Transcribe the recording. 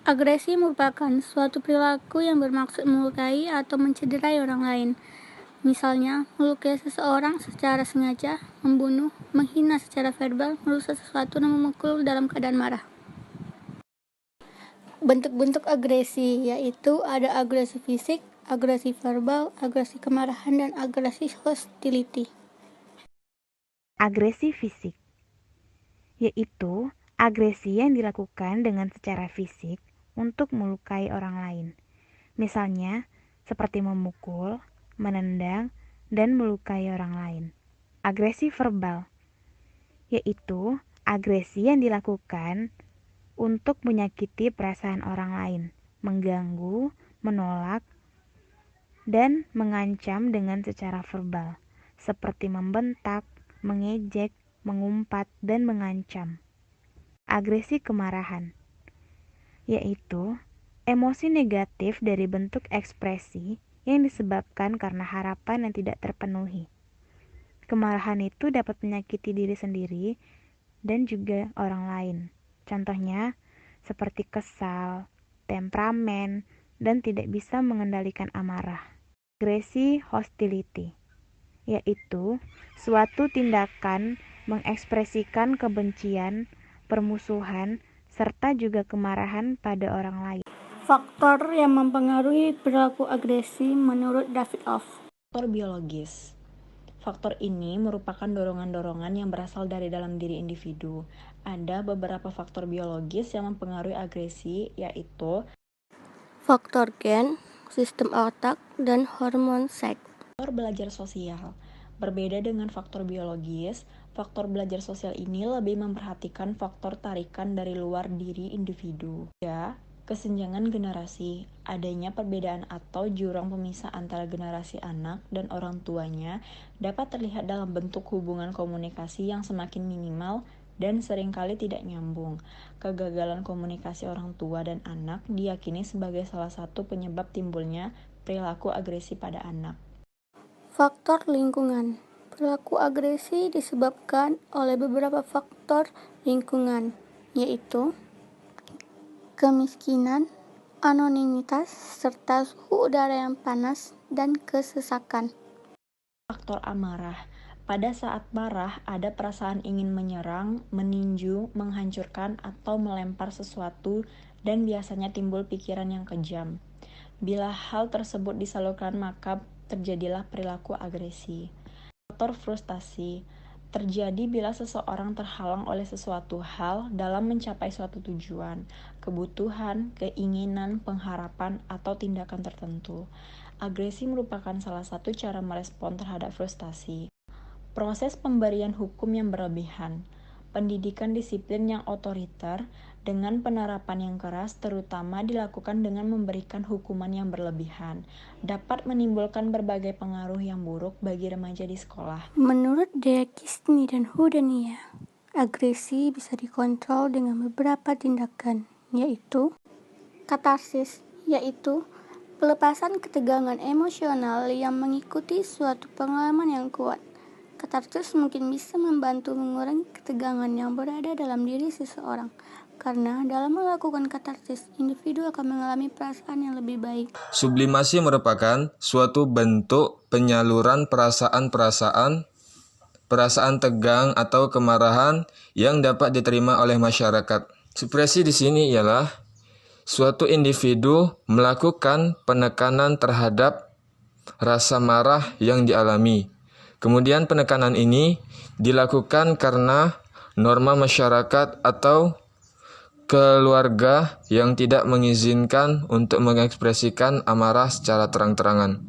Agresi merupakan suatu perilaku yang bermaksud melukai atau mencederai orang lain. Misalnya, melukai seseorang secara sengaja, membunuh, menghina secara verbal, merusak sesuatu, dan memukul dalam keadaan marah. Bentuk-bentuk agresi yaitu ada agresi fisik, agresi verbal, agresi kemarahan, dan agresi hostility. Agresi fisik yaitu agresi yang dilakukan dengan secara fisik untuk melukai orang lain. Misalnya, seperti memukul, menendang, dan melukai orang lain. Agresi verbal yaitu agresi yang dilakukan untuk menyakiti perasaan orang lain, mengganggu, menolak, dan mengancam dengan secara verbal, seperti membentak, mengejek, mengumpat, dan mengancam. Agresi kemarahan yaitu emosi negatif dari bentuk ekspresi yang disebabkan karena harapan yang tidak terpenuhi. Kemarahan itu dapat menyakiti diri sendiri dan juga orang lain. Contohnya seperti kesal, temperamen, dan tidak bisa mengendalikan amarah. Agresi hostility yaitu suatu tindakan mengekspresikan kebencian, permusuhan, serta juga kemarahan pada orang lain. Faktor yang mempengaruhi perilaku agresi menurut Davidoff. Faktor biologis. Faktor ini merupakan dorongan-dorongan yang berasal dari dalam diri individu. Ada beberapa faktor biologis yang mempengaruhi agresi, yaitu faktor gen, sistem otak, dan hormon seks. Faktor belajar sosial. Berbeda dengan faktor biologis, faktor belajar sosial ini lebih memperhatikan faktor tarikan dari luar diri individu. Ya, kesenjangan generasi. Adanya perbedaan atau jurang pemisah antara generasi anak dan orang tuanya dapat terlihat dalam bentuk hubungan komunikasi yang semakin minimal dan seringkali tidak nyambung. Kegagalan komunikasi orang tua dan anak diyakini sebagai salah satu penyebab timbulnya perilaku agresi pada anak. Faktor lingkungan. Perilaku agresi disebabkan oleh beberapa faktor lingkungan, yaitu kemiskinan, anonimitas, serta suhu udara yang panas dan kesesakan. Faktor amarah. Pada saat marah, ada perasaan ingin menyerang, meninju, menghancurkan, atau melempar sesuatu, dan biasanya timbul pikiran yang kejam. Bila hal tersebut disalurkan, maka terjadilah perilaku agresi. Faktor frustasi terjadi bila seseorang terhalang oleh sesuatu hal dalam mencapai suatu tujuan, kebutuhan, keinginan, pengharapan, atau tindakan tertentu. Agresi merupakan salah satu cara merespon terhadap frustasi. Proses pemberian hukum yang berlebihan, pendidikan disiplin yang otoriter dengan penerapan yang keras terutama dilakukan dengan memberikan hukuman yang berlebihan, dapat menimbulkan berbagai pengaruh yang buruk bagi remaja di sekolah. Menurut Deakisni dan Hudania, agresi bisa dikontrol dengan beberapa tindakan, yaitu katarsis, yaitu pelepasan ketegangan emosional yang mengikuti suatu pengalaman yang kuat. Katarsis mungkin bisa membantu mengurangi ketegangan yang berada dalam diri seseorang, karena dalam melakukan katarsis, individu akan mengalami perasaan yang lebih baik. Sublimasi merupakan suatu bentuk penyaluran perasaan tegang atau kemarahan yang dapat diterima oleh masyarakat. Supresi di sini ialah suatu individu melakukan penekanan terhadap rasa marah yang dialami. Kemudian penekanan ini dilakukan karena norma masyarakat atau keluarga yang tidak mengizinkan untuk mengekspresikan amarah secara terang-terangan.